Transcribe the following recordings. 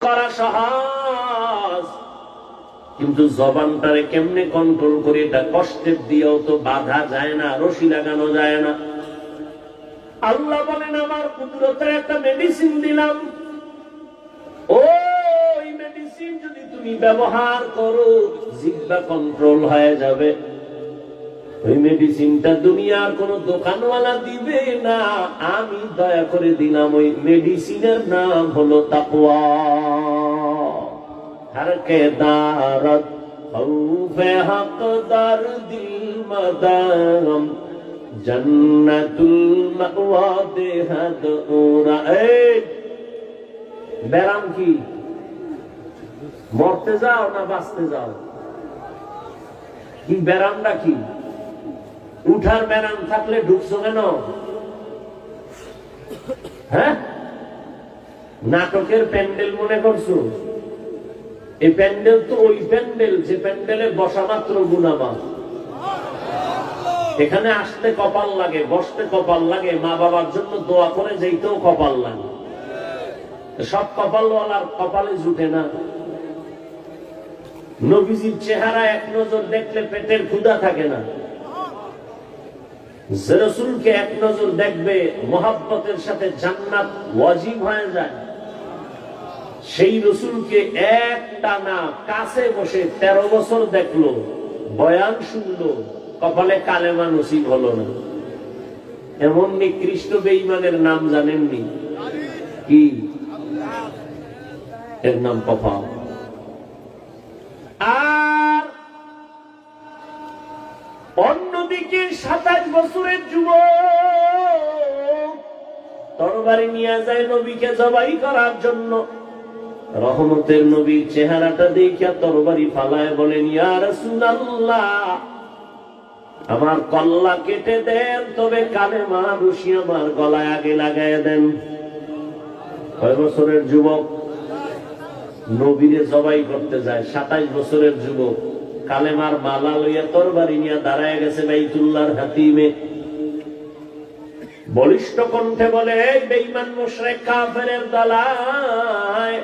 করা সহজ, কিন্তু জবানটারে কেমনে কন্ট্রোল করে এটা কষ্টের দিয়েও তো বাধা যায় না, রশি লাগানো যায় না। আল্লাহ বলেন আমার কুদরতের একটা মেডিসিন দিলাম, ওই মেডিসিন যদি তুমি ব্যবহার করো জিহ্বা কন্ট্রোল হয়ে যাবে। ওই মেডিসিনটা দুনিয়ার কোন দোকানওয়ালা দিবে না, আমি দয়া করে দিলাম। ওই মেডিসিনের নাম হলো তাকওয়া। हर के दारत खौफे हकदार दिल मदाम जन्नतुल मअवा देहद उरा। ব্যারাম কি? মরতে যাও না বাঁচতে যাও? কি ব্যারামটা কি? উঠার ব্যারাম থাকলে ঢুকছো কেন? হ্যাঁ, নাটকের প্যান্ডেল মনে করছো? এই প্যান্ডেল তো ওই প্যান্ডেল যে প্যান্ডেলে বসা মাত্র গুনাহগার। এখানে আসতে কপাল লাগে, বসতে কপাল লাগে, মা বাবার জন্য দোয়া করে যেতেও কপাল লাগে। সব কপালওয়ালার কপালে জুটে না। নবীজির চেহারা এক নজর দেখলে পেটের ক্ষুধা থাকে না। যে রাসূলকে এক নজর দেখবে মোহাব্বতের সাথে জান্নাত ওয়াজিব হয়ে যায়। সেই রাসূলকে একটানা কাছে বসে 13 বছর দেখলো, বয়ান শুনলো, কপালে কালেমা নসিব হলো না। এমন নিকৃষ্ট বেঈমানের নাম জানেননি? কি? এর নাম কপাল। আর অন্যদিকে 27 বছরের যুবক তরবারি নিয়ে যায় নবীকে জবাই করার জন্য। রহমতের নবীর চেহারাটা দেখিয়া তরবারি ফালায় বলেন, ইয়া রাসূলুল্লাহ, আমার কল্লা কেটে দেন, তবে কালেমা রশি আমার গলায় আগে লাগায় দেন। 6 বছরের যুবক নবীরে জবাই করতে যায়। 27 বছরের যুবক কালেমার মালা লইয়া তরবারি নিয়ে দাঁড়ায় গেছে বাইতুল্লাহর হাতিমে। বলিষ্ঠ কণ্ঠে বলে, এই বেঈমান মুশরিক কাফেরের দালাল,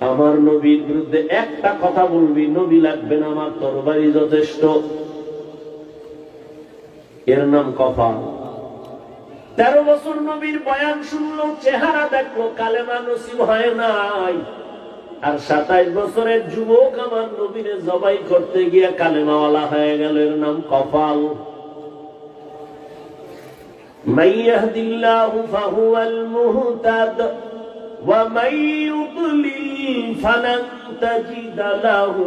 আমার নবীর বিরুদ্ধে একটা কথা বলবি, নবী লাগবে না, আমার তরবারি যথেষ্ট। এর নাম কপাল। 13 বছর নবীর বয়ান শুনলো, চেহারা দেখলো, কালেমা নসিব হয় নাই। আর 27 বছরের যুবক আমার নবীরে জবাই করতে গিয়ে কালেমাওয়ালা হয়ে গেল। এর নাম কপাল। মান ইয়াহদিল্লাহু ফাহুয়াল মুহতাদ ওয়া মান ইউদ্লিল ফালান তাজিদা লাহু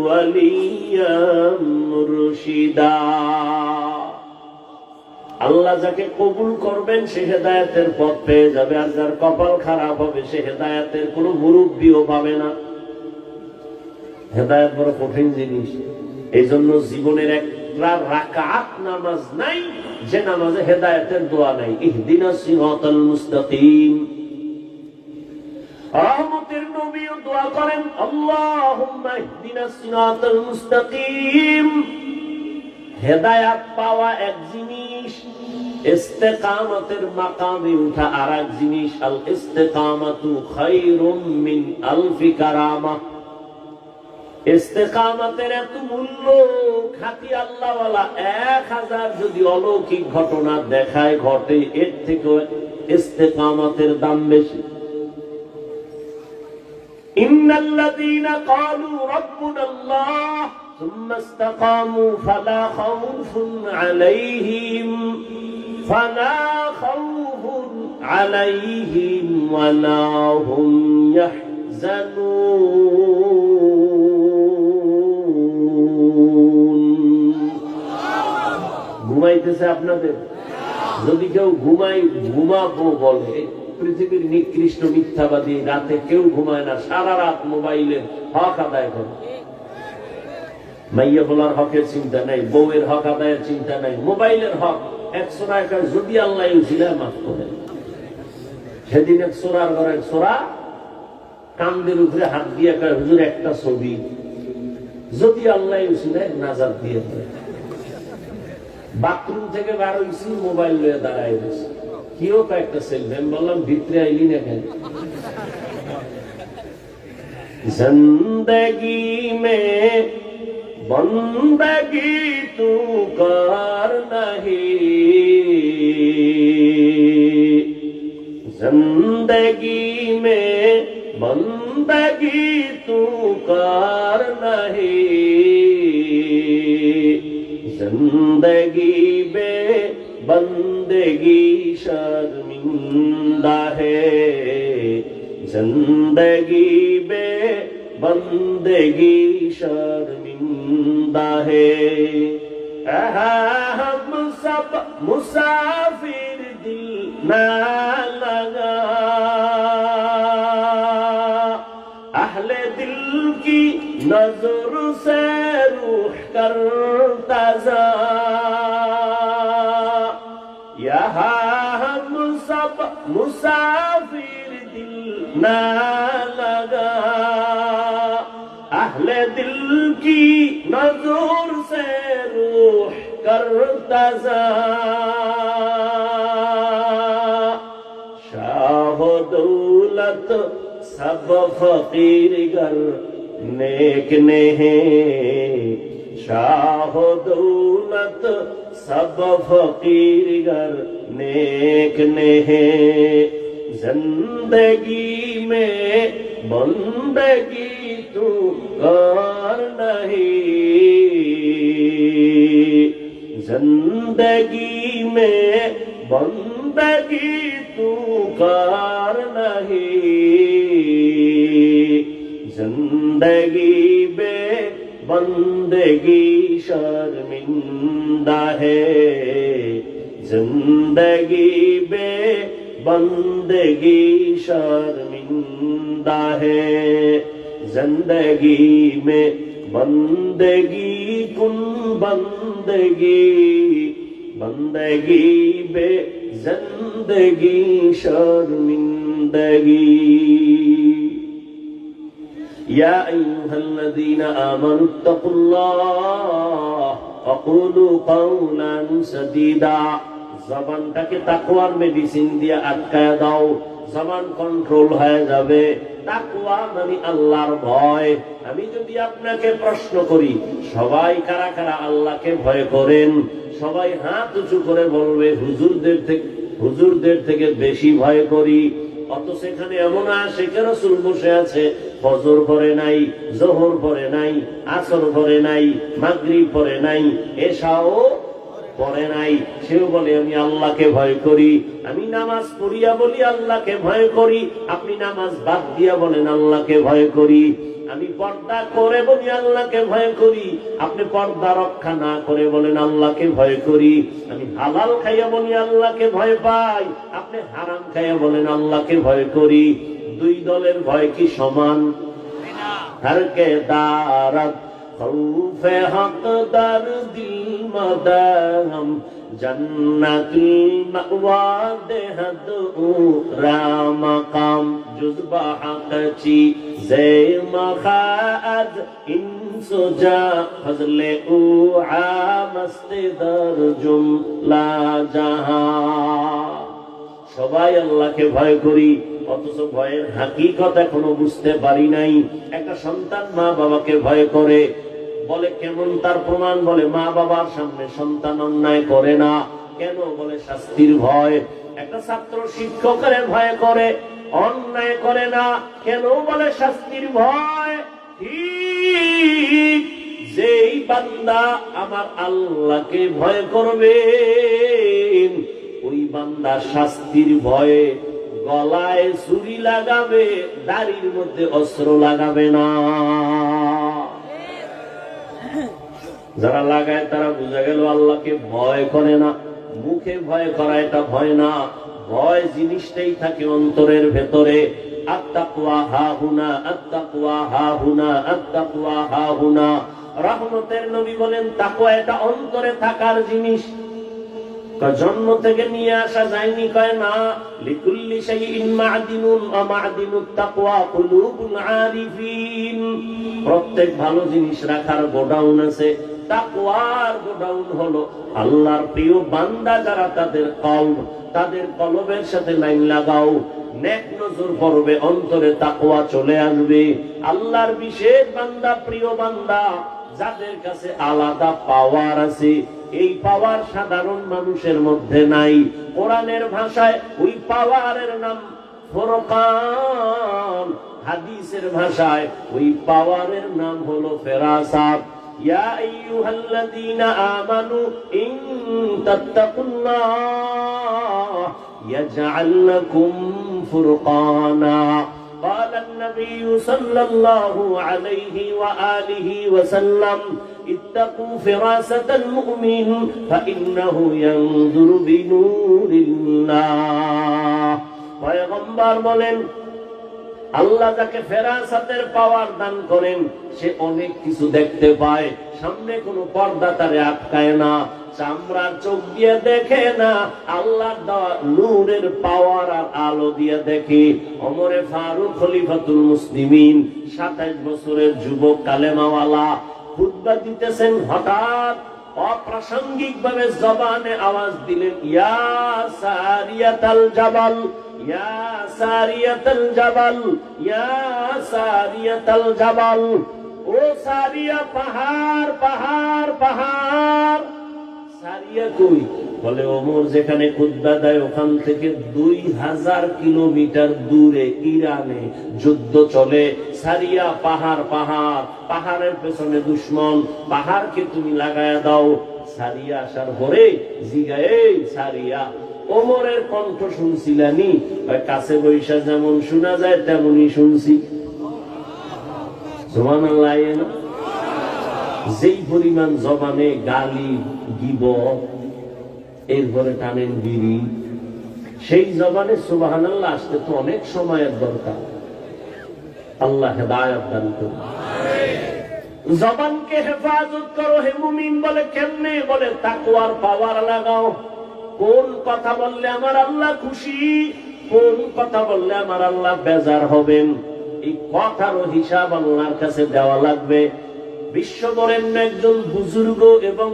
ওয়ালিয়্যাম মুরশিদা। আল্লাহ যাকে কবুল করবেন সে হেদায়েতের পথ পেয়ে যাবে, আর যার কপাল খারাপ হবে সে হেদায়েতের কোনো মুরব্বিও পাবে না। হেদায়েত বড় কঠিন জিনিস। এই জন্য জীবনের একটা রাকাত নামাজ নাই যে নামাজে হেদায়েতের দোয়া নাই। ইহদিনাস সিরাতাল মুস্তাকিম। রহমতের নবীও দোয়া করেন, আল্লাহুম্মা ইহদিনাস সিরাতাল মুস্তাকিম। হেদায়াত পাওয়া এক জিনিস, ইস্তেকামতের মাকামে উঠা আরেক জিনিস। আল ইস্তেকামাতু খায়রুম মিন আলফি কারামা। ইস্তেকামতের এত মূল্য, খাঁটি আল্লাহওয়ালা 1000 যদি অলৌকিক ঘটনা দেখায় ঘটে, এর থেকে ইস্তেকামতের দাম বেশি। ইন্নাল্লাযীনা ক্বালু রাব্বুনাল্লাহ ثم استقاموا فلا خوف عليهم ولا هم يحزنون। ঘুমাইতেছে আপনাদের? যদি কেউ ঘুমাবো বলে, পৃথিবীর নিকৃষ্ট মিথ্যাবাদী, রাতে কেউ ঘুমায় না, সারা রাত মোবাইলের হক আদায় করে। মাইয়া বলার হকের চিন্তা নাই, বউয়ের হক আদায়ের চিন্তা নাই, মোবাইলের হক। 100 টাকা যদি আল্লাহ উসিলায় মাফ করে। সেদিন এক সোরার ঘরের সোরা কান্দের উপরে হাত দিয়ে কয়, হুজুর একটা ছবি যদি আল্লাহ উসিলায় নাজাত দিয়ে দেয়। বাথরুম থেকে বার হইছি, মোবাইল লয়ে দাঁড়ায় গেছে, কেউ কয়েকটা সেলফি। আমি বললাম ভিতরে আইলি না কেন? जिंदगी में बंदगी तू कर नहीं, जिंदगी में बंदगी तू कर नहीं, जिंदगी में बंदगी शर्मिंदा है, जिंदगी में बंदगी शर्मिंदा है। हम सब मुसाफिर दिल ना लगा, अहले दिल की नजर से रूह करता जा, यहाँ हम सब मुसाफिर दिल ना लगा, अहले दिल की नजर से रूह करता जा। शाह दौलत सब फकीर गर नेक ने हैं, शाह दौलत सब फकीर गर नेक ने हैं, जिंदगी में बंदगी तू कर नहीं, जिंदगी में बंदगी तू कर नहीं, जिंदगी में बंदगी शर्मिंदा है, जिंदगी में बंदगी शर्मिंदा है, जिंदगी में बंदगी कुन बंदगी, बंदगी बे जिंदगी शर्मिंदगी। या अय्युहल्लज़ीना आमनु तक़ुल्लाह वक़ूलू क़ौलन सदीदा। জবানটাকে তাকওয়ার মেডিসিন দিয়ে আটকায় দাও, জবান কন্ট্রোল হয়ে যাবে। তাকওয়া মানে আল্লাহর ভয়। আমি যদি আপনাকে প্রশ্ন করি, সবাই কারা কারা আল্লাহকে ভয় করেন? সবাই হাত উঁচু করে বলবে হুজুরদের থেকে বেশি ভয় করি। অত সেখানে এমন আশিকে রাসূল বসে আছে, ফজর পড়ে নাই, যোহর পড়ে নাই, আসর পড়ে নাই, মাগরিব পড়ে নাই, এশাও পড়ে নাই, সেও বলে আমি আল্লাহকে ভয় করি। আমি নামাজ পড়িয়া বলি আল্লাহকে ভয় করি, আপনি নামাজ বাদ দিয়া বলেন আল্লাহকে ভয় করি। আমি পর্দা করে বলি আল্লাহকে ভয় করি, আপনি পর্দা রক্ষা না করে বলেন আল্লাহকে ভয় করি। আমি হালাল খাইয়া বলি আল্লাহকে ভয় পাই, আপনি হারাম খাইয়া বলেন আল্লাহকে ভয় করি। দুই দলের ভয় কি সমান? হরকে দারাত খৌফে হক দার দিল মদাম জন্নাতুল মাওয়া দেহদ ও রামাকাম জুজবা হকচি জে মখাদ ইনসুজা ফজলে ও আমস্তে দর জুমলা জাহান। সবাই আল্লাহকে ভয় করি, অথচ ভয়ের হাকিকত এখনো বুঝতে পারি নাই। একটা সন্তান মা বাবাকে ভয় করে, বলে কেমন তার প্রমাণ? বলে মা বাবার সামনে সন্তান অন্যায় করে না। কেন? বলে শাস্তির ভয়। একটা ছাত্র শিক্ষকের ভয় করে, অন্যায় করে না। কেন? বলে শাস্তির ভয়। ঠিক যেই বান্দা আমার আল্লাহকে ভয় করবে, ওই বান্দা শাস্তির ভয়ে গলায় ছুরি লাগাবে, দাড়ির মধ্যে অস্ত্র লাগাবে না। যারা লাগায় তারা বুঝা গেল আল্লাহকে ভয় করে না। মুখে ভয় করা এটা ভয় না, ভয় জিনিসটাই থাকে অন্তরের ভেতরে। আত্তাকওয়া হাহুনা, আত্তাকওয়া হাহুনা, আত্তাকওয়া হাহুনা। রহমতের নবী বলেন তাকওয়া এটা অন্তরে থাকার জিনিস, জন্ম থেকে নিয়ে আসা যায়নি। কয় না, লিকুল্লি শাইইন মা'দিনুন ওয়া মা'দিনুত তাকওয়া কুলুবুল আরিফিন। প্রত্যেক ভালো জিনিস রাখার গোডাউন আছে, তাকওয়ার গোডাউন হলো আল্লাহর প্রিয় বান্দা যারা, তাদের কলব, তাদের কলবের সাথে লাইন লাগাও। নেক নজর পড়বে, অন্তরে তাকওয়া চলে আসবে। আল্লাহর বিশেষ বান্দা, প্রিয় বান্দা, যাদের কাছে আলাদা পাওয়ার আছে, এই পাওয়ার সাধারণ মানুষের মধ্যে নাই। কোরআনের ভাষায় ওই পাওয়ারের নাম ফুরকান, হাদিসের ভাষায় ওই পাওয়ারের নাম হলো ফেরাসাত। ইয়া আইয়ুহাল্লাযীনা আমানু ইন তাত্তাকুল্লাহ ইয়াজআল লাকুম ফুরকানা। قال النبي صلى الله عليه وآله وسلم اتقوا فراسة المؤمن فإنه ينظر بنور الله। পয়গম্বর বলেন, আল্লাহ যাকে ফেরাসাতের পাওয়ার দান করেন, সে অনেক কিছু দেখতে পায়। সামনে কোনো পর্দা তারে আটকায় না, চামড়ার চোখ দিয়ে দেখে না, আল্লাহর দেওয়া নূরের পাওয়ার আর আলো দিয়ে দেখে। ওমরে ফারুক খলিফাতুল মুসলিমিন, 27 বছরের যুবক কালেমাওয়ালা, খুতবা দিতেছেন, হঠাৎ অপ্রাসঙ্গিক ভাবে জবানে আওয়াজ দিলেন, ইয়া সারিয়াতাল জাবাল, ইয়া সারিয়াতাল জাবাল, ইয়া সারিয়াতাল জাবাল। ও সারিয়া, পাহাড় পাহাড় পাহাড়। সারিয়া কই? বলে ওমর যেখানে খুতবা দেয় ওখান থেকে 2000 কিলোমিটার দূরে ইরানে যুদ্ধ চলে। সারিয়া পাহাড় পাহাড়, পাহাড়ের পেছনে দুশমন, পাহাড়কে তুমি লাগায়া দাও। সারিয়া আসার পরে জিগায়, এই সারিয়া, ওমরের কণ্ঠ শুনছিলানি? কাছে বৈশা যেমন শোনা যায় তেমনই শুনছি। সুবহানাল্লাহ। যেই পরিমাণ জবানে গালি, গীবত, এরপরে টানেন বিড়ি, সেই জবানে সুবহানাল্লাহ আসতে তো অনেক সময়ের দরকার। আল্লাহ হেদায়েত দান করুন। জবানকে হেফাজত করো হে মুমিন। বলে কেমনে? বলে তাকওয়ার পাওয়ার লাগাও। কোন কথা বললে আমার আল্লাহ খুশি, কোন কথা বললে আমার আল্লাহ বেজার হবেন, এই কথারও হিসাব আল্লাহর কাছে দেওয়া লাগবে। বিশ্ববরেণ্য একজন বুজুর্গ এবং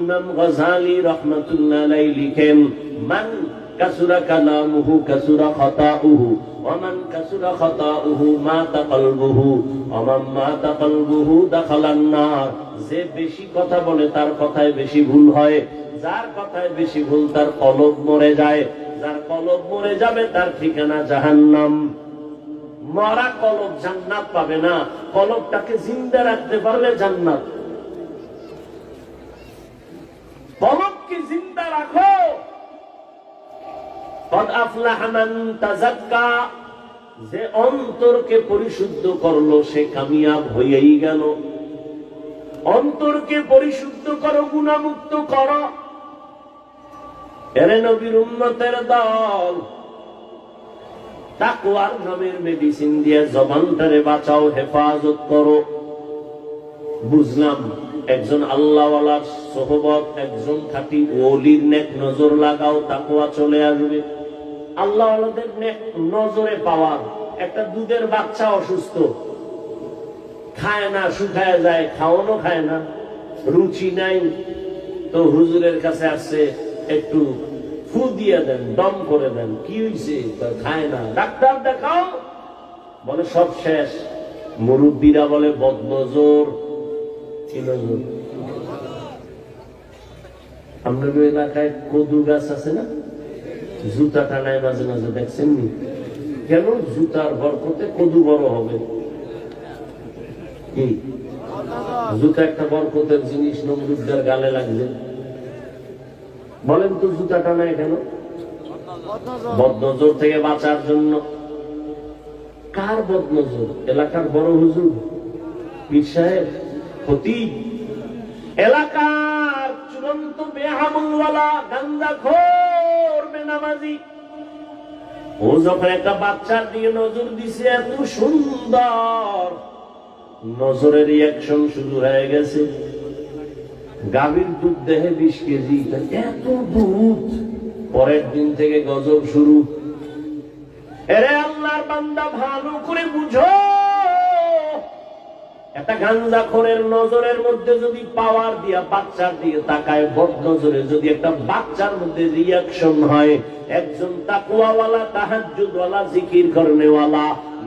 ইমাম গজালি রাহমাতুল্লাহ আলাইহি লিখেন, মান কাসুরা কালামুহু কাসুরা খাতাউহু ওয়া মান কাসুরা খাতাউহু মাতা কলবুহু ওয়া মান মাতা কলবুহু দাখালান নার। যে বেশি কথা বলে তার কথায় বেশি ভুল হয়, যার কথায় বেশি ভুল তার কলব মরে যায়, যার কলব মরে যাবে তার ঠিকানা জাহান্নাম। মরা কলব জান্নাত পাবে না, কলবটাকে জিন্দা রাখতে পারলে জান্নাত। কলবকে জিন্দা রাখো। কদ আফলাহা মান তাযাক্কা, যে অন্তরকে পরিশুদ্ধ করলো সে কামিয়াব হয়েই গেল। অন্তরকে পরিশুদ্ধ করো, গুনাহমুক্ত করো। এরে নবীর উম্মতের দল, তাকওয়ার নামের মেডিসিন দিয়ে জবানটারে বাঁচাও, হেফাজত করো। বুঝলাম একজন আল্লাহওয়ালার সোহবত, একজন খাঁটি ওলির নেক নজর লাগাও, তাকওয়া চলে আসবে। আল্লাহওয়ালাদের নেক নজরে পাওয়ার। একটা দুধের বাচ্চা অসুস্থ, খায় না, শুকায় যায়, খাওয়ানো খায় না, রুচি নাই, তো হুজুরের কাছে আসছে, একটু ফু দিয়ে দেন, দম করে দেন। কি হয়েছে? খায় না, ডাক্তার দেখাও। বলে সব শেষ। মুরব্বীরা বলে বদনজর। কি নজর? আপনাদের এলাকায় কদু গাছ আছে না? জুতা টানায় মাঝে মাঝে, দেখছেন নি? কেন? জুতার বরকতে কদু বড় হবে। কি জুতা একটা বরকতের জিনিস, নমরুদ্দার গালে লাগবে। বলেন তো জুতা টানায় কেন? বদনজর থেকে বাঁচার জন্য। কার বদনজর? এলাকার বড় হুজুর, পীর সাহেব, খতিব, এলাকার চূড়ান্ত বেহামুলওয়ালা, গাঞ্জাখোর, বেনামাজি। ও যখন একটা বাচ্চার দিকে নজর দিছে, এত সুন্দর, নজরের রিয়াকশন শুরু হয়ে গেছে। গাভীর দুধ দেহে 20 কেজি, এত দুধ। পরের দিন থেকে গজব শুরু। এরে আল্লাহর বান্দা, ভালো করে বুঝো, একটা গাঞ্জাখোরের নজরের মধ্যে যদি পাওয়ার দিয়া বাচ্চার দিয়ে তাকায়, বদ নজরে যদি একটা বাচ্চার মধ্যে রিয়াকশন হয়, একজন তাকওয়াওয়ালা, তাহাজ্জুদওয়ালা, জিকির করনেওয়ালা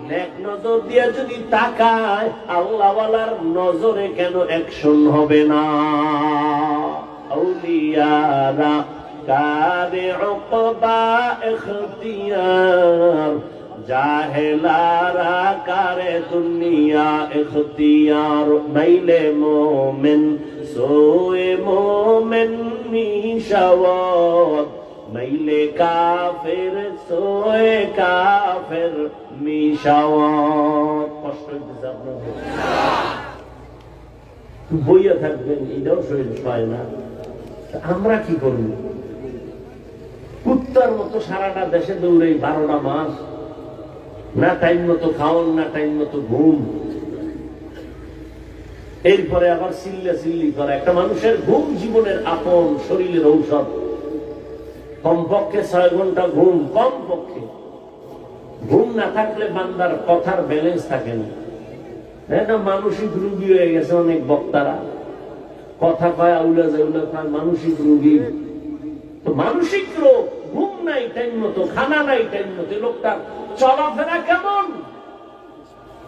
নেক নজর দিয়ে যদি তাকায়, আল্লাহওয়ালার নজরে কেন অ্যাকশন হবে না? আউলিয়ারা কারে উকবা ইখতিয়ার, জাহেলারা কারে দুনিয়া ইখতিয়ার। মাইলে মোমেন সোয়ে মোমেন মিশাওয়াত, মাইলে কাফের সোয়ে কাফের মিশাওয়াত। কষ্ট হইতেছে আপনাদের? বইয়া থাকবেন, এটাও শরীর পায় না। আমরা কি করব? কুত্তার মতো সারাটা দেশে দৌড়ে 12টা মাস, না টাইম মতো খাওয়ান, না টাইম মতো ঘুম, এরপরে আবার চিল্লা চিল্লি করা। একটা মানুষের ঘুম জীবনের আপন, শরীরের ঔষধ। কমপক্ষে 6 ঘন্টা ঘুম, কমপক্ষে। ঘুম না থাকলে বান্দার কথার ব্যালেন্স থাকে না। মানসিক রোগী হয়ে গেছে অনেক বক্তারা, কথা কয় আউলা জাউলা কয়, মানসিক রোগী। তো মানসিক রোগ, ঘুম নাই টাইম মতো, খানা নাই টাইম মতো, লোকটা চলাফেরা কেমন?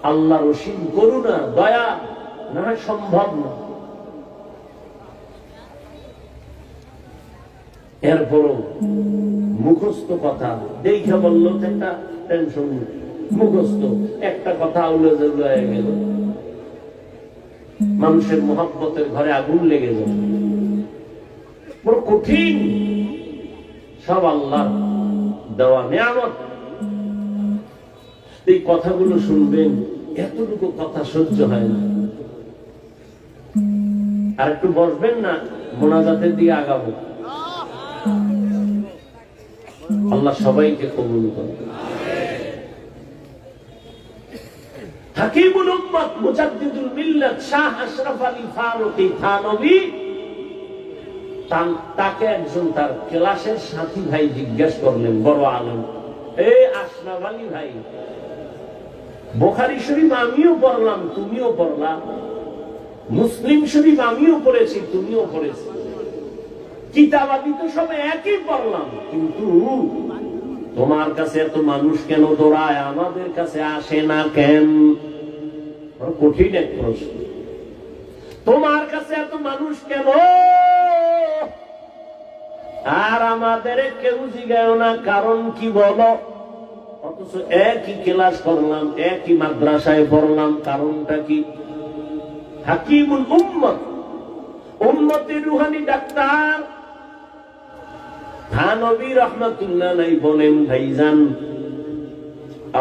আল্লাহর অসীম করুণা, দয়া না হয় সম্ভব না। এরপরও মুখস্থ কথা দেখে বললো একটা টেনশন, মুখস্থ একটা কথা আউলা জাউলা হয়ে গেল, মানুষের মোহাব্বতের ঘরে আগুন লেগে যায়। বড় কঠিন। সব আল্লাহ দেওয়া নিয়ামত। এই কথাগুলো শুনবেন, এতটুকু কথা সহ্য হয় না। আর একটু বসবেন না, মোনাজাতের দিকে আগাবো। আল্লাহ সবাইকে কবুল করে। হাকিমুল উম্মত মুজাদ্দিদুল মিল্লাত শাহ আশরাফ আলী ফারুকী থানভী, তাকে একজন তার ক্লাসের সাথী ভাই জিজ্ঞেস করলেন, বড় আলেম, এই আশরাফ আলী ভাই, বুখারী শরীফ আমিও পড়লাম, তুমিও পড়লা, মুসলিম শরীফ আমিও পড়েছি, তুমিও পড়েছি, কিতাবাদি তো সব একই পড়লাম, কিন্তু তোমার কাছে এত মানুষ কেন দৌড়ায়, আমাদের কাছে আসে না কেন? কঠিন এক প্রশ্ন। তোমার কাছে এত মানুষ কেন, আর আমাদের কেউ জিগায় না, কারণ কি বলো? অথচ একই ক্লাস করলাম, একই মাদ্রাসায় পড়লাম, কারণটা কি? হাকিমুল উম্মত, উম্মতের রুহানি ডাক্তার থানভী রহমাতুল্লাহ আলাইহি বলেন, ভাইজান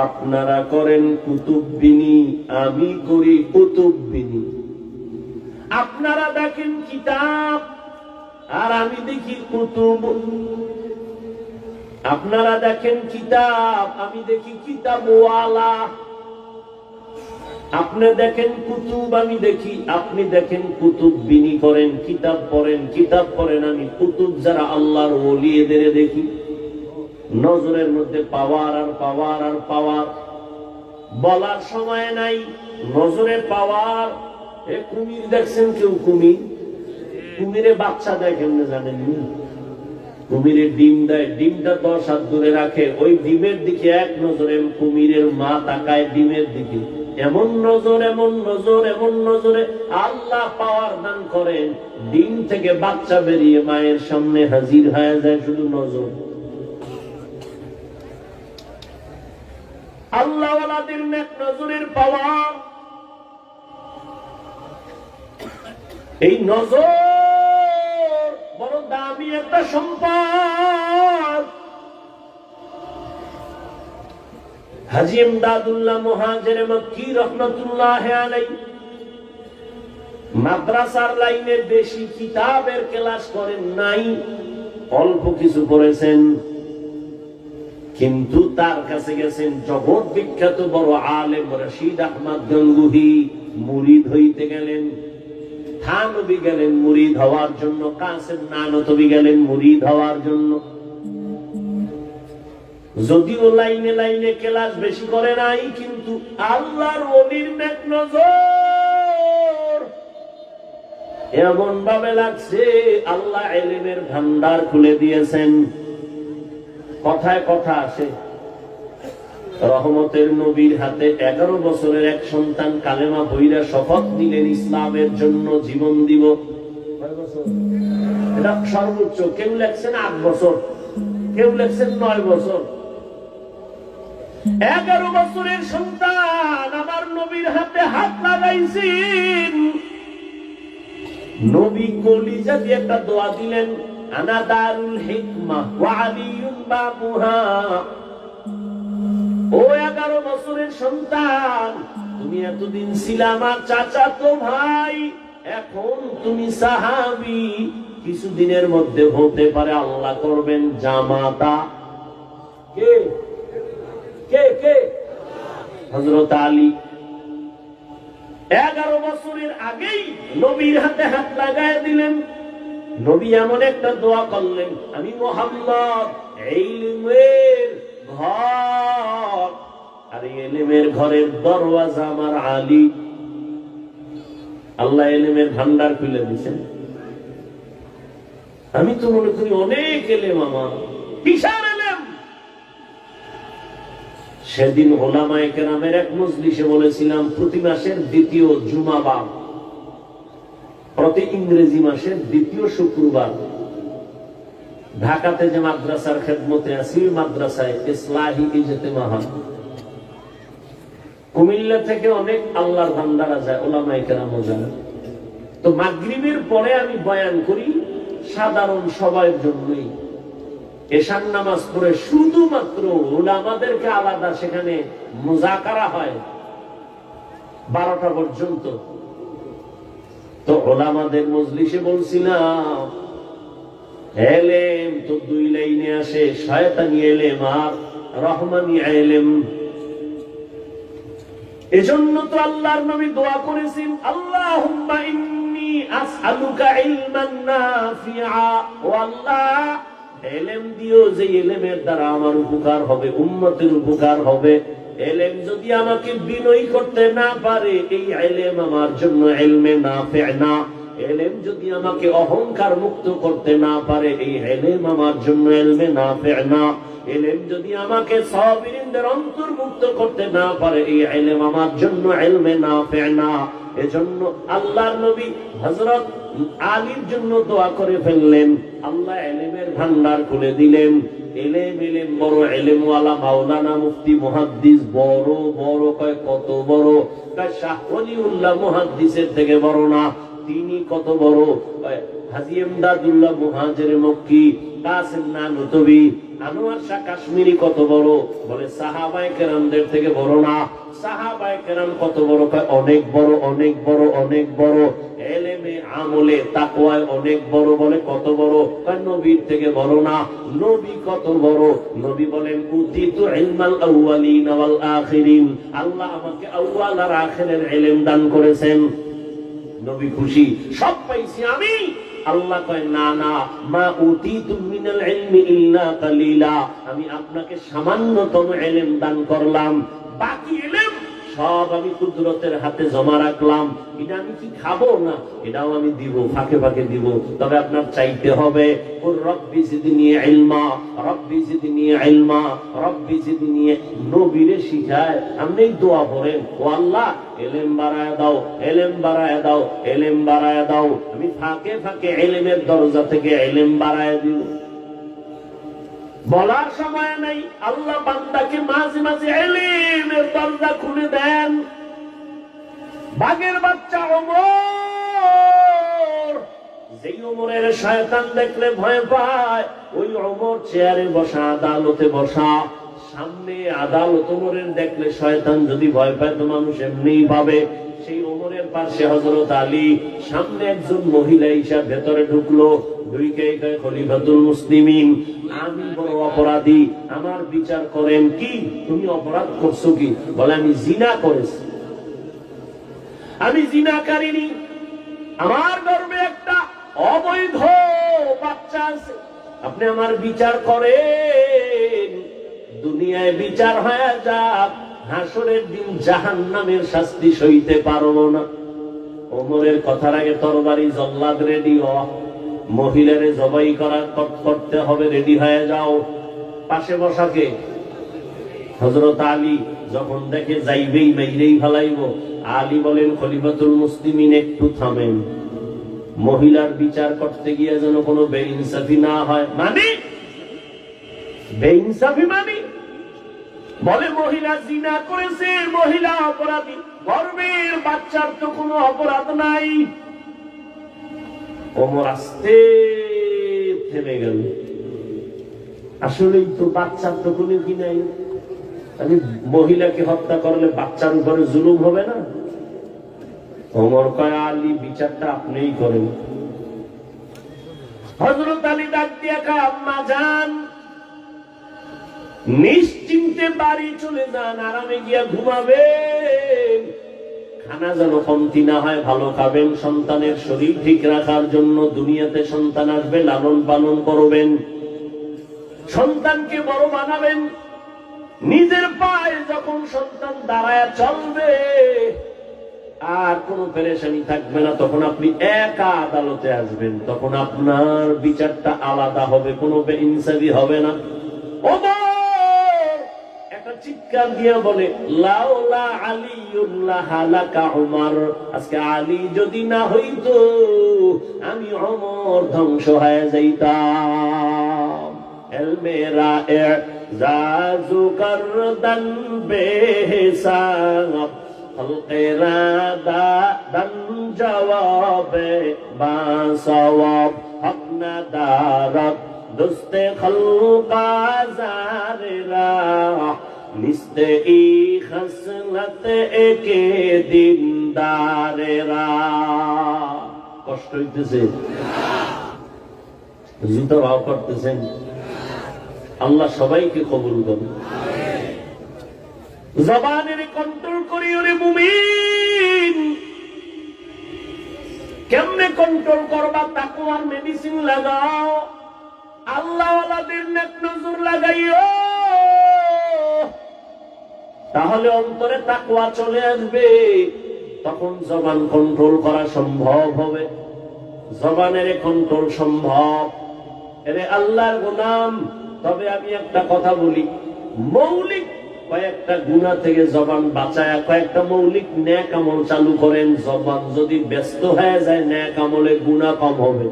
আপনারা করেন কুতুববিনী, আমি করি কুতুববিনী। আপনারা দেখেন কিতাব, আর আমি দেখি কুতুব। আপনারা দেখেন কিতাব, আমি দেখি কিতাবওয়ালা। আপনি দেখেন কুতুব, আমি দেখি, আপনি দেখেন কুতুব বিনি করেন, কিতাব পড়েন, কিতাব পড়েন, আমি কুতুব যারা আল্লাহর ওলি এদের দেখি। নজরের মধ্যে পাওয়ার আর পাওয়ার আর পাওয়ার, বলার সময় নাই। নজরে পাওয়ার। এ কুমির দেখছেন কেউ? কুমির, কুমিরে বাচ্চা দেয় কেমনে জানেন? কুমিরের ডিম দেয়, ডিমটা 10 হাত দূরে রাখে, ওই ডিমের দিকে এক নজরে কুমিরের মা তাকায় ডিমের দিকে। এমন নজর, এমন নজর, এমন নজরে আল্লাহ পাওয়ার দান করেন, ডিম থেকে বাচ্চা বেরিয়ে মায়ের সামনে হাজির হয়ে যায়। শুধু নজর। আল্লাহওয়ালাদের নেক নজরের পাওয়ার। এই নজর বড় দামি একটা সম্পদ। হাজী ইমদাদুল্লাহ মুহাজির মক্কি রহমাতুল্লাহ আলাইহি মাদ্রাসার লাইনে বেশি কিতাবের ক্লাস করেন নাই, অল্প কিছু পড়েছেন, কিন্তু তার কাছে গেছেন জগৎ বিখ্যাত বড় আলেম রশিদ আহমদ গঙ্গুহি। মুরিদ হইতে গেলেন, থানভী গেলেন মুরিদ হওয়ার জন্য, কাসেম নানতবী গেলেন মুরিদ হওয়ার জন্য। যদিও লাইনে লাইনে ক্লাস বেশি করে নাই, কিন্তু আল্লাহর ওলির নেক নজর এমন ভাবে লাগছে আল্লাহ ইলমের ভান্ডার খুলে দিয়েছেন। কথায় কথা আসে, রহমতের নবীর হাতে 11 বছরের এক সন্তান কালেমা পড়া শপথ নিলেন ইসলামের জন্য জীবন দিব। এটা সর্বোচ্চ। কেউ লেখছেন 8 বছর, কেউ লেখছেন 9 বছর। 11 বছরের সন্তান আমার নবীর হাতে হাত লাগাইছেন। নবী কলিজা দিয়ে একটা দোয়া দিলেন, আনা দারুল হিকমা ওয়া আলিয়ুন বাবুহা। ও 11 বছরের সন্তান, তুমি এতদিন ছিলে আমার চাচাতো ভাই, এখন তুমি সাহাবী। কিছুদিনের মধ্যে হতে পারে আল্লাহ করবেন জামাতা। কে কে কে? হযরত আলী। 11 বছরের আগেই নবীর হাতে হাত লাগায় দিলেন। নবী এমন একটা দোয়া করলেন, আমি মুহাম্মদ ইলমের ঘর, আর ইলমের ঘরের দরওয়াজা আমার আলী। আল্লাহ ইলমের ভান্ডার খুলে দিয়েছেন। আমি তো মনে করি অনেক ইলম, আমার বিশাল ইলম। সেদিন উলামায়ে কেরামের এক মজলিসে বলেছিলাম, প্রতি মাসের দ্বিতীয় জুমাবার, প্রতি ইংরেজি মাসের দ্বিতীয় শুক্রবার ঢাকাতে যে মাদ্রাসার খেদমতে আছি, মাদ্রাসায় ইসলাহি ইজতেমা হয়। কুমিল্লা থেকে অনেক আল্লাহর বান্দারা যায়, উলামায়ে কেরামও যায়। তো মাগরিবের পরে আমি বয়ান করি সাধারণ সবার জন্যই। এশার নামাজ পড়ে শুধুমাত্র উলামাদেরকে আলাদা সেখানে মুজাকারা হয় 12টা পর্যন্ত। তো উলামাদের মজলিসে বলছিলাম, ইলম তো 2 লাইনে আসে, শয়তানি ইলম আর রহমানি ইলম। এজন্য তো আল্লাহর নবী দোয়া করেছেন, আল্লাহুম্মা ইন্নী আসআলুকা ইলমান নাফিআ। ও আল্লাহ, ইলম দিও যে ইলমের দ্বারা আমার উপকার হবে, উম্মতের উপকার হবে। ইলম যদি আমাকে বিনয়ী করতে না পারে, এই ইলম আমার জন্য ইলমে নাফি' না। ইলম যদি আমাকে অহংকার মুক্ত করতে না পারে, এই ইলম আমার জন্য ইলমে নাফি' না। ইলম যদি আমাকে সাবিরিনদের অন্তর্ভুক্ত করতে না পারে, এই ইলম আমার জন্য ইলমে নাফি' না। এজন্য আল্লাহর নবী হযরত আলীর জন্য দোয়া করে ফেললেন, আল্লাহ ইলমের ভান্ডার খুলে দিলেন। ইলম বড়, ইলমওয়ালা মাওলানা মুফতি মুহাদ্দিস বড় বড়। কয় কত বড়? কয় শাহ ওলিউল্লাহ মুহাদ্দিসের থেকে বড় না। তিনি কত বড়? হাজী ইমদাদুল্লাহ মুহাজির মক্কি, কাসিম নানুতবি, আনোয়ার শাহ কাশ্মীরি কত বড়? বলে সাহাবায়ে কেরামদের থেকে বড় না। সাহাবায়ে কেরাম কত বড়? কয় অনেক বড়, অনেক বড়, অনেক বড়। ইলমে আমলে তাকওয়ায় অনেক বড়। বলে কত বড়? কয় নবীর থেকে বড় না। নবী কত বড়? নবী বলেন, উতিতু ইলমাল আউয়ালিন ওয়াল আখিরিন। আল্লাহ আমাকে আউয়াল আর আখিরের ইলম দান করেছেন। নবী খুশি, সব পাইছি আমি। আল্লাহ কয়, না না, মা উতিতু মিনাল ইলমি ইল্লা কালিলা। আমি আপনাকে সামান্যতম ইলম দান করলাম, বাকি ইলম সব আমি কুদরতের হাতে জমা রাখলাম। এটা আমি কি খাবো না? এটাও আমি দিব, ফাঁকে ফাঁকে দিব। তবে আপনার চাইতে হবে, কুর রব্বি জিদনি ইলমা, রব্বি জিদনি ইলমা, রব্বি জিদনি। নবীরে শিখায় আপনি দোয়া করেন, ও আল্লাহ ইলম বাড়ায় দাও, ইলম বাড়ায় দাও, ইলম বাড়ায় দাও। আমি ফাঁকে ফাঁকে ইলমের দরজা থেকে ইলম বাড়ায় দিব। বলার সময় নাই, আল্লাহ বান্দাকে মাঝে মাঝে ইলমের দরজা খুলে দেন। বাঘের বাচ্চা ওমর, যেই ওমরের শয়তান দেখলে ভয় পায়, ওই ওমর চেয়ারে বসা, আদালতে বসা। সামনে আদালত ওমরের দেখলে শয়তান যদি ভয় পায় তো মানুষ এমনিই পাবে। সেই ওমরের পাশে হযরত আলী, সামনে একজন মহিলা ঈশা ভেতরে ঢুকলো। খলিফাতুল মুসলিমিন, আমি বড় অপরাধী, আমার বিচার করেন। কি তুমি অপরাধ করছো? কি? বলে আমি জিনা করেছি। আমি জিনা করিনি, আমার গর্ভে একটা অবৈধ বাচ্চা আছে। আপনি আমার বিচার করেন, দুনিয়ায় বিচার হয়ে যাক, হাসরের দিন জাহান্নামের শাস্তি সইতে পারবো না। ওমরের কথার আগে তরবারি জল্লাদ রেডি হ, মহিলারে জবাই করতে হবে, রেডি হয়ে যাও। পাশে বসাকে হযরত আলী যখন দেখে যাইবেই মাইরেই ফেলাইব, আলী বলেন খলিফাতুল মুসলিমিন একটু থামেন, মহিলার বিচার করতে গিয়ে যেন কোনো বেইনসাফি না হয়। মানে বেইনসাফি মানে বলে মহিলা জিনা করেছে, মহিলা অপরাধী, গর্ভের বাচ্চার তো কোনো অপরাধ নাই। ওমর আস্তে থেমে গেল, আসলেই তো বাচ্চার তো কোনো কি নাই, আমি মহিলাকে হত্যা করলে বাচ্চার উপরে জুলুম হবে না? ওমর কয় আলী বিচারটা আপনিই করেন। হযরত আলী ডাক দিয়া কয় আম্মা জান, নিশ্চিন্তে বাড়ি চলে যান, আরামে গিয়া ঘুমাবেন, খানা যেন কমতি না হয়, ভালো খাবেন, সন্তানের শরীর ঠিক রাখার জন্য। দুনিয়াতে সন্তান আসবে, লালন পালন করবেন, সন্তানকে বড় বানাবেন। নিজের পায়ে যখন সন্তান দাঁড়ায় চলবে, আর কোনো পেরেশানি থাকবে না, তখন আপনি একা আদালতে আসবেন, তখন আপনার বিচারটা আলাদা হবে, কোনো বেইনসাফি হবে না। একটা চিৎকার দিয়ে বলে লাউলা আলিউল্লাহ হালাকা উমর, আজকে আলী যদি না হইতো আমি ওমর ধ্বংস হয়ে যাইতাম। এল মেরা এজাজু করদান বেহিসাব, খলকেরা দান জওয়াবে বাসওয়াব, হক না দারত দুস্তে খলকা জারেরা, নিস্তে ই খসলত একে দিনদারেরা। কষ্ট হইতেছে, জুতা ভাব করতেছেন, আল্লাহ সবাইকে কবুল করুন। জবানের কন্ট্রোল করি ওরে মুমিন। কেমনে কন্ট্রোল করবা? তাকওয়ার মেডিসিন লাগাও, আল্লাহ ওয়ালাদের নেক নজর লাগাইও, তাহলে অন্তরে তাকওয়া চলে আসবে, তখন জবান কন্ট্রোল করা সম্ভব হবে। জবানের কন্ট্রোল সম্ভব। এরে আল্লাহর গোলাম, তবে আমি একটা কথা বলি, মৌলিক কয়েকটা গুনাহ থেকে জবান বাঁচায়া কয়েকটা মৌলিক নেক আমল চালু করেন। জবান যদি ব্যস্ত হয়ে যায়, নেক আমলে গুনাহ কম হবে।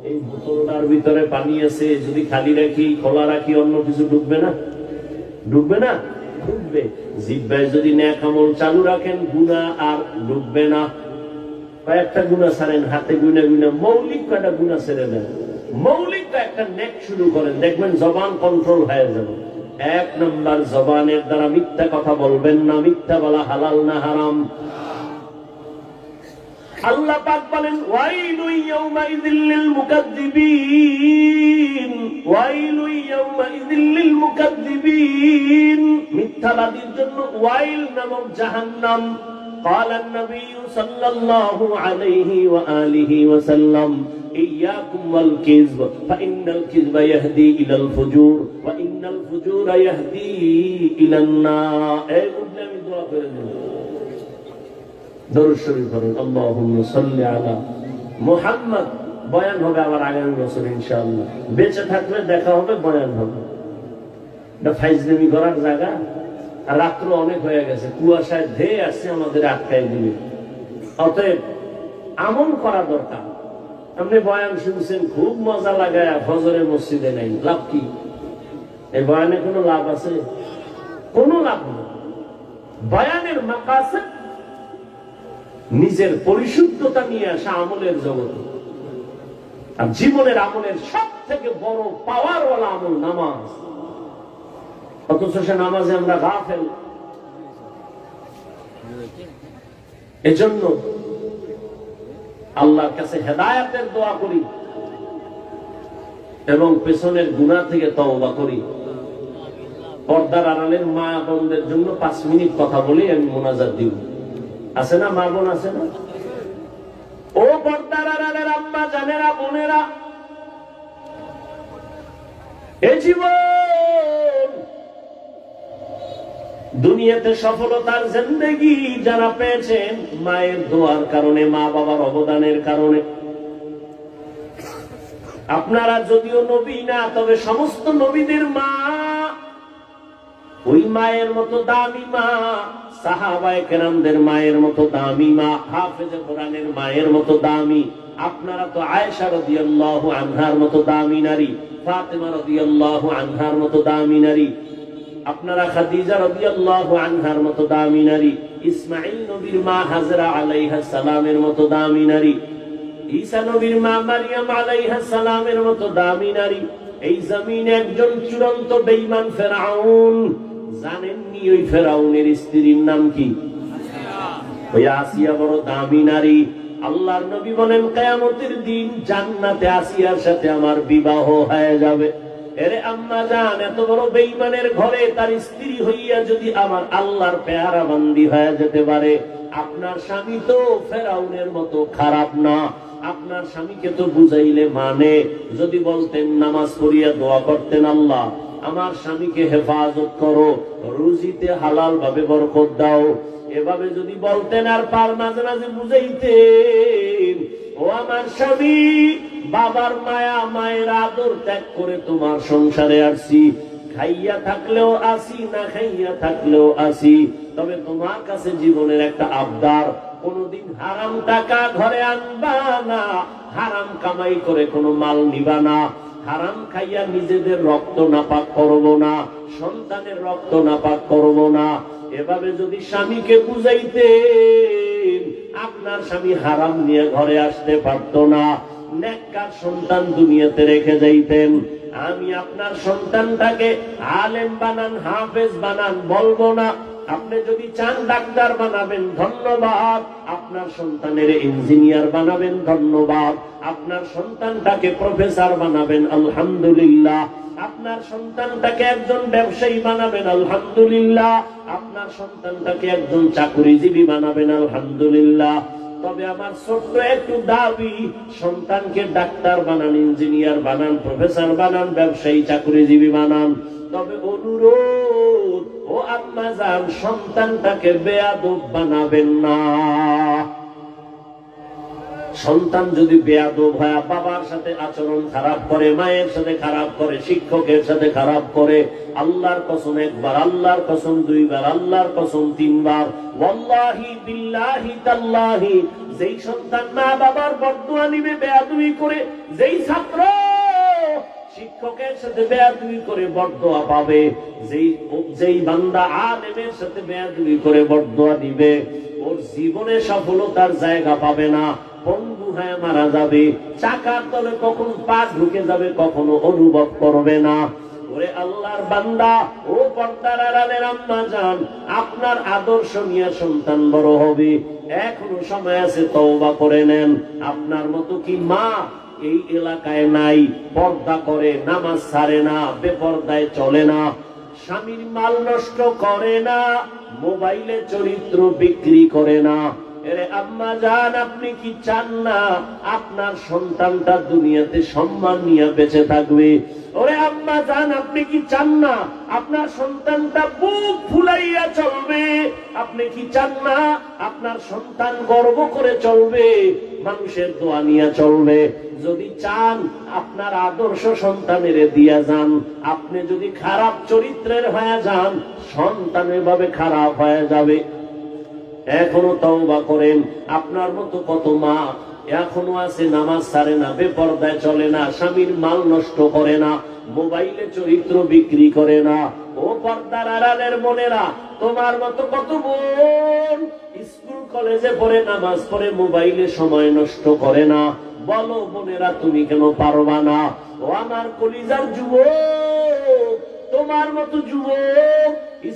এই বোতলটার ভিতরে পানি আছে, যদি খালি রাখি, খোলা রাখি, অন্য কিছু ডুববে না? ডুববে না? ডুববে। জিহ্বায় যদি নেক আমল চালু রাখেন, গুনাহ আর ডুববে না। কয়েকটা গুনাহ ছাড়েন, হাতে গুনা গুনা মৌলিক কয়েকটা গুনাহ ছেড়ে দেন, মৌলিক একটা নেক শুরু করেন, দেখবেন জবান কন্ট্রোল হয়ে যাবে। এক নম্বর, জবানের দ্বারা মিথ্যা কথা বলবেন না। মিথ্যা বলা হালাল না হারাম? আল্লাহ পাক বলেন ওয়াইলু ইয়াউমাইযিল লিল মুকাদ্দিবিন, ওয়াইলু ইয়াউমাইযিল লিল মুকাদ্দিবিন, মিথ্যাবাদীর জন্য ওয়াইল নামক জাহান্নাম। قال النبي صلى الله عليه وآله وسلم إياكم والكذب فإن الكذب يهدي إلى الفجور وإن الفجور يهدي إلى النار। এই বলে আমি দোয়া করে দেব, দরুদ শরীফ পড়ুন, আল্লাহুম্মা সাল্লি আলা মুহাম্মদ। বয়ান হবে আবার আগামী বছর ইনশাআল্লাহ, বেঁচে থাকলে দেখা হবে, বয়ান হবে। এটা ফাইজলামি করার জায়গা। আর রাত্র অনেক হয়ে গেছে, কুয়াশায় ধেয়ে আসছে, আমাদের আটকায় দিবে। অতএব আমল করা দরকার। আপনি বয়ান শুনছেন, খুব মজা লাগায়, ফজরে মসজিদে নাই, লাভ কি? এই বয়ানে কোনো লাভ আছে? কোনো লাভ নেই। বয়ানের মাকাসিদ নিজের পরিশুদ্ধতা নিয়ে আসা আমলের জগতে। আর জীবনের আমলের সব থেকে বড় পাওয়ারওয়ালা আমল নামাজ। অথচ সে নামাজে আমরা গাফেল। এজন্য আল্লাহর কাছে হেদায়েতের দোয়া করি এবং পেছনের গুনাহ থেকে তওবা করি। পর্দার আড়ালের মা বোনদের জন্য 5 মিনিট কথা বলে আমি মোনাজাত দিব। আছে না মা বোন? আছে না? ও পর্দার আড়ালের আম্মা জানেরা, বোনেরা, এ জীবন দুনিয়াতে সফলতার জিন্দেগি যারা পেয়েছেন মায়ের দোয়ার কারণে, মা বাবার অবদানের কারণে। আপনারা যদিও নবী না, তবে সমস্ত নবীদের মা ওই মায়ের মতো দামি মা, সাহাবায়ে কেরামদের মায়ের মতো দামি মা, হাফেজে কোরআনের মায়ের মতো দামি। আপনারা তো আয়েশা রাদিয়াল্লাহু আনহার মতো দামি নারী, ফাতেমা রাদিয়াল্লাহু আনহার মতো দামি নারী, আপনারা খাদিজা রাদিয়াল্লাহু আনহার মতো দামি নারী, ইসমাঈল নবীর মা হাজরা আলাইহা সালামের মতো দামি নারী, ঈসা নবীর মা মারইয়াম আলাইহা সালামের মতো দামি নারী। এই জমিনে একজন চূড়ান্ত বেঈমান ফেরাউন, জানেননি ওই ফেরাউনের স্ত্রীর নাম কি? ওই আসিয়া বড় দামি নারী। আল্লাহর নবী বলেন কিয়ামতের দিন জান্নাতে আসিয়ার সাথে আমার বিবাহ হয়ে যাবে। এরে আম্মা জান, এত বড় বেঈমানের ঘরে তার স্ত্রী হইয়া যদি আমার আল্লাহর পেয়ারা বান্দি হয়ে যেতে পারে, আপনার স্বামী তো ফেরাউনের মতো খারাপ না। আপনার স্বামীকে তো বুঝাইলে মানে, যদি বলতেন নামাজ পড়িয়া দোয়া করতেন, আল্লাহ আমার স্বামীকে হেফাজত করো, রুজিতে হালাল ভাবে বরকত দাও, এভাবে যদি বলতেন, আর পার মাঝে মাঝে বুঝাইতেন, ও আমার স্বামী, বাবার মায়া মায়ের আদর ত্যাগ করে তোমার সংসারে আসছি, খাইয়া থাকলেও আসি, না খাইয়া থাকলেও আসি, তবে তোমার কাছে জীবনের একটা আবদার, কোনদিন হারাম টাকা ঘরে আনবা না, হারাম কামাই করে কোনো মাল নিবা না, হারাম খাইয়া নিজেদের রক্ত নাপাক করবো না, সন্তানের রক্ত নাপাক করবো না। এভাবে যদি স্বামীকে বুঝাইতেন, আপনার স্বামী হারাম নিয়ে ঘরে আসতে পারতো না, নেককার সন্তান দুনিয়াতে রেখে যাইতেন। আমি আপনার সন্তানটাকে আলেম বানান, হাফেজ বানান বলবো না। আপনি যদি চান ডাক্তার বানাবেন, ধন্যবাদ। আপনার সন্তানের ইঞ্জিনিয়ার বানাবেন, ধন্যবাদ। আপনার সন্তানটাকে প্রফেসর বানাবেন, আলহামদুলিল্লাহ। আপনার সন্তানটাকে একজন ব্যবসায়ী বানাবেন, আলহামদুলিল্লাহ। আপনার সন্তানটাকে একজন চাকরিজীবী বানাবেন, আলহামদুলিল্লাহ। তবে আমার ছোট্ট একটু দাবি, সন্তানকে ডাক্তার বানান, ইঞ্জিনিয়ার বানান, প্রফেসর বানান, ব্যবসায়ী চাকরিজীবী বানান, তবে অনুরোধ, ও আম্মা জান, সন্তানটাকে বেয়াদব বানাবেন না। সন্তান যদি বেয়াদব হয়, বাবার সাথে আচরণ খারাপ করে, মায়ের সাথে খারাপ করে, শিক্ষকের সাথে খারাপ করে, আল্লাহর কসম একবার, আল্লাহর কসম দুইবার, আল্লাহর কসম তিনবার, ওয়াল্লাহি বিল্লাহি তাল্লাহি, যেই সন্তান মা বাবার বদদুয়া নিবে বেয়াদবি করে, যেই ছাত্র শিক্ষকের সাথে বেয়াদবি করে বদদুয়া পাবে, যেই বান্দা আলেমের সাথে বেয়াদবি করে বদদুয়া দিবে, ওর জীবনে সফলতার জায়গা পাবে না, পঙ্গু হয়ে মারা যাবে, চাকার তলে কখন পা ঢুকে যাবে কখনো অনুভব করবে না। ওরে আল্লাহর বান্দা, ও পর্দার আড়ালের আম্মা জান, আপনার আদর্শ নিয়ে সন্তান বড় হবে, এখনো সময় আছে, তওবা করে নেন। আপনার মতো কি মা এই এলাকায় নাই? পর্দা করে, নামাজ ছাড়ে না, বেপর্দায় চলে না, স্বামীর মাল নষ্ট করে না, মোবাইলে চরিত্র বিক্রি করে না। এরে আম্মা জান, আপনি কি চান না আপনার সন্তানটা দুনিয়াতে সম্মান নিয়ে বেঁচে থাকবে? ওরে আম্মা জান, আপনি কি চান না আপনার সন্তানটা বুক ফুলাইয়া চলবে? আপনি কি চান না আপনার সন্তান গর্ব করে চলবে, মানুষের দোয়া নিয়ে চলবে? যদি চান আপনার আদর্শ সন্তানের দিয়া যান। আপনি যদি খারাপ চরিত্রের হয়ে যান, সন্তান এভাবে খারাপ হয়ে যাবে। এখনো তওবা করেন। আপনার মতো কত মা এখনো আছে, নামাজ ছাড়ে না, বেপর্দায় চলে না, স্বামীর মাল নষ্ট করে না, মোবাইলে চরিত্র বিক্রি করে না। ও পর্দার আড়ালের বোনেরা, তোমার মতো কত বোন স্কুল কলেজে পড়ে, নামাজ পড়ে, মোবাইলে সময় নষ্ট করে না। বলো বোনেরা, তুমি কেন পারবা না? ও আমার কলিজার যুবক, তোমার মতো যুবক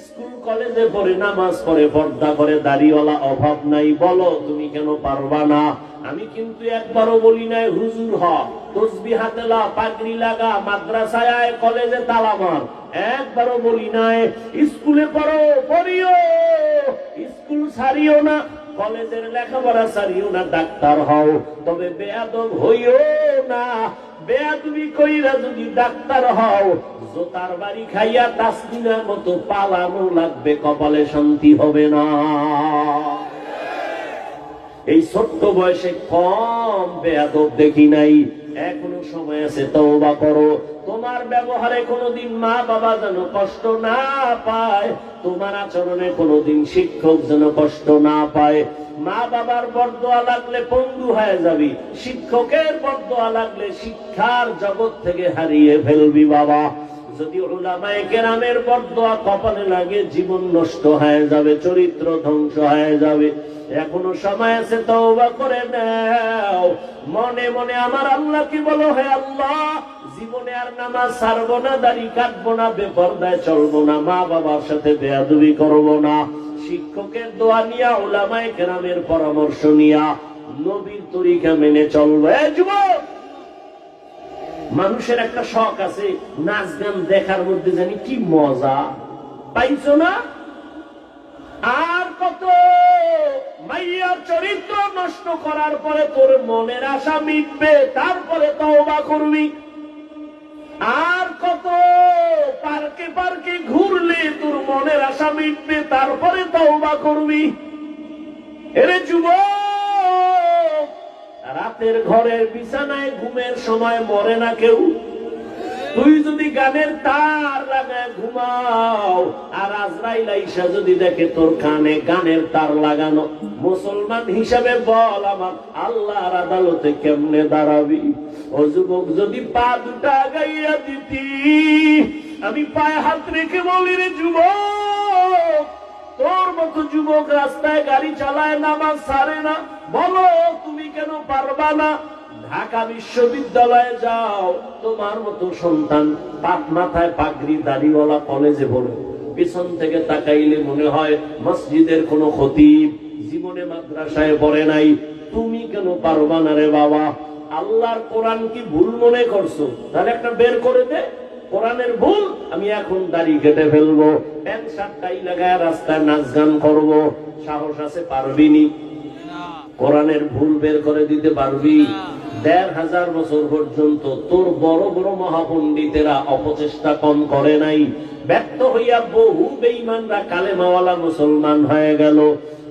স্কুল কলেজে পড়ে, নামাজ পড়ে, পর্দা করে, দাড়িওয়ালা অভাব নাই, বলো তুমি কেন পারবা না? আমি কিন্তু একবারও বলি নাই হুজুর হ, তসবিহ হাতে লা, পাগড়ি লাগা, মাদ্রাসায় আয়, কলেজে তালা মার, একবারও বলি নাই। স্কুলে পড়ো, পড়িও, স্কুল ছাড়িও না, কলেজের লেখাপড়া ছাড়িও না, ডাক্তার হও, তবে বেয়াদব হইও না। বেয়াদবি কইরা যদি ডাক্তার হও, জোতার বাড়ি খাইয়া তাসমিনার মতো পালানো লাগবে, কপালে শান্তি হবে না। এই ছোট্ট বয়সে কম বেয়াদব দেখি নাই। এখনো সময় আছে, তওবা করো। তোমার ব্যবহারে কোনোদিন মা বাবা যেন কষ্ট না পায়, তোমার আচরণে কোনোদিন শিক্ষক যেন কষ্ট না পায়। মা বাবার বরদোয়া লাগলে পঙ্গু হয়ে যাবি, শিক্ষকের বরদোয়া লাগলে শিক্ষার জগৎ থেকে হারিয়ে ফেলবি বাবা। যদি উলামায়ে কেরামের বরদোয়া কপালে লাগে, জীবন নষ্ট হয়ে যাবে, চরিত্র ধ্বংস হয়ে যাবে। এখনো সময় আছে, তওবা করে নাও। মনে মনে আমার আল্লাহকে বলো, হে আল্লাহ, জীবনে আর নামাজ ছাড়বো না, দাড়ি কাটবো না, বেপরদায় চলবো না, মা বাবার সাথে বেয়াদবি করবো না। শিক্ষকের দোয়া নিয়া, উলামায়ে কেরামের পরামর্শ নিয়া, নবীর তরিকা মেনে চলবো। যুবক, মানুষের একটা শখ আছে, নাচ গান দেখার মধ্যে জানি কি মজা পাইছো না? আর কত মাইয়ার চরিত্র নষ্ট করার পরে তোর মনের আশা মিটবে, তারপরে তওবা করবি। আর কত পার্কে পার্কে ঘুরলে তোর মনের আশা মিটবে, তারপরে তওবা করবি। এরে যুবক, রাতের ঘরের বিছানায় ঘুমের সময় মরে না কেউ। তুই যদি গানের তার লাগায় ঘুমাও, আর আজরাইল আইসা যদি দেখে তোর কানে গানের তার লাগানো, মুসলমান হিসাবে বল, আমার আল্লাহর আদালতে কেমনে দাঁড়াবি? ও যুবক, যদি পা দুটা গাইয়া দিতি, আমি পায়ে হাত রেখে বলি, রে যুবক, তোর মতো যুবক রাস্তায় গাড়ি চালায়, নামাজ ছাড়ে না, বলো তুমি কেন পারবা না? ঢাকা বিশ্ববিদ্যালয়ে যাও, তোমার মতো সন্তান পাক মাথায় পাগড়ি দাড়িওয়ালা কলেজে পড়ে, পিছন থেকে তাকাইলে মনে হয় মসজিদের কোন খতিব, জীবনে মাদ্রাসায় পড়ে নাই। তুমি কেন পারবা না রে বাবা? আল্লাহর কোরআন কি ভুল মনে করছো? তাহলে একটা বের করে দে, কোরআনের ভুল। আমি এখন দাড়ি কেটে ফেলবো, প্যান্ট শার্ট টাই লাগায় রাস্তায় নাচ গান করবো, সাহস আছে? পারবিনি। কোরআনের ভুল বের করে দিতে পারবি? ১৫০০ বছর পর্যন্ত তোর বড় বড় মহাপণ্ডিতেরা অপচেষ্টা কম করে নাই। ব্যর্থ হইয়া বহু বেঈমানরা কালেমাওয়ালা মুসলমান হয়ে গেল।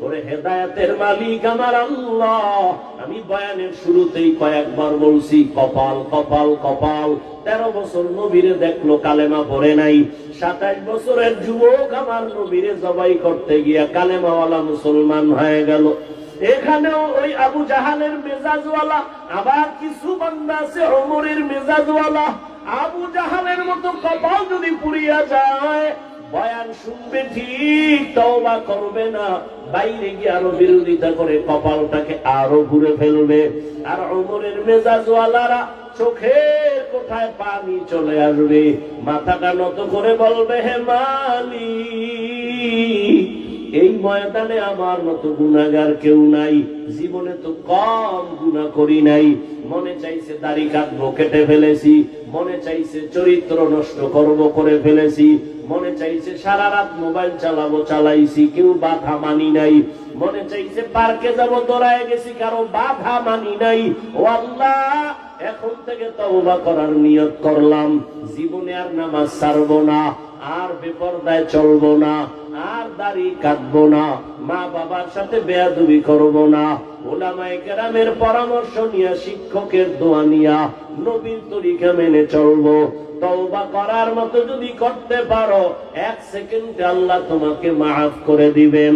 ওরে হেদায়েতের মালিক আমার আল্লাহ, আমি বয়ানের শুরুতেই কয়েকবার বলছি, কপাল কপাল কপাল। ১৩ বছর নবীরে দেখলো, কালেমা পড়ে নাই। ২৭ বছরের যুবক আমার নবীরে জবাই করতে গিয়া কালেমাওয়ালা মুসলমান হয়ে গেল। এখানেও ওই আবু জাহালের মেজাজওয়ালা, আবার কিছু বান্দা আছে ওমরের মেজাজওয়ালা। আবু জাহালের মতো কপাল যদি পুড়িয়া যায়, বয়ান শুনবে ঠিক, তওবা করবে না, বাইরে গিয়ে আরো বিরোধিতা করে কপালটাকে আরো ঘুরে ফেলবে। আর ওমরের মেজাজওয়ালারা চোখের কোঠায় পানি চলে আসবে, মাথাটা নত করে বলবে, হে মালিক, এই ময়দানে আমার মতো গুনাহগার কেউ নাই, জীবনে তো কম গুনাহ করি নাই। মনে চাইছে দাড়ি কাটবো, কেটে ফেলেছি। মনে চাইছে চরিত্র নষ্ট করবো, করে ফেলেছি। মনে চাইছে সারা রাত মোবাইল চালাবো, চালাইছি, কেউ বাধা মানি নাই। মনে চাইছে পার্কে যাবো, দৌড়ায় গেছি, কারো বাধা মানি নাই। ও আল্লাহ, এখন থেকে তওবা করার নিয়ত করলাম, জীবনে আর নামাজ ছাড়বো না, আর বেপরদায় চলবো না, আর দাড়ি কাটবো না, মা বাবার সাথে বেয়াদবি করবো না। উলামায়ে কেরামের পরামর্শ নিয়া, শিক্ষকের দোয়া নিয়া, নবীর তরিকা মেনে চলবো। তওবা করার মতো যদি করতে পারো, 1 সেকেন্ডে আল্লাহ তোমাকে মাফ করে দিবেন।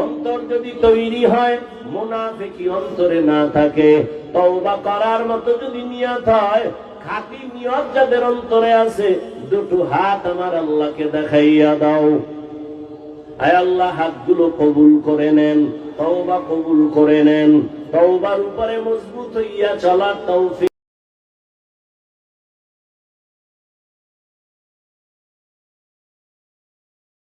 অন্তর যদি তৈরি হয়, মুনাফিকি অন্তরে না থাকে, তওবা করার মতো যদি নিয়ত হয়, খাঁটি নিয়ত যাদের অন্তরে আছে, দুটো হাত আমার আল্লাহকে দেখাইয়া দাও। আয় আল্লাহ, হাতগুলো কবুল করে নেন, তওবা কবুল করে নেন, তওবার উপরে মজবুত হইয়া চলার তৌফিক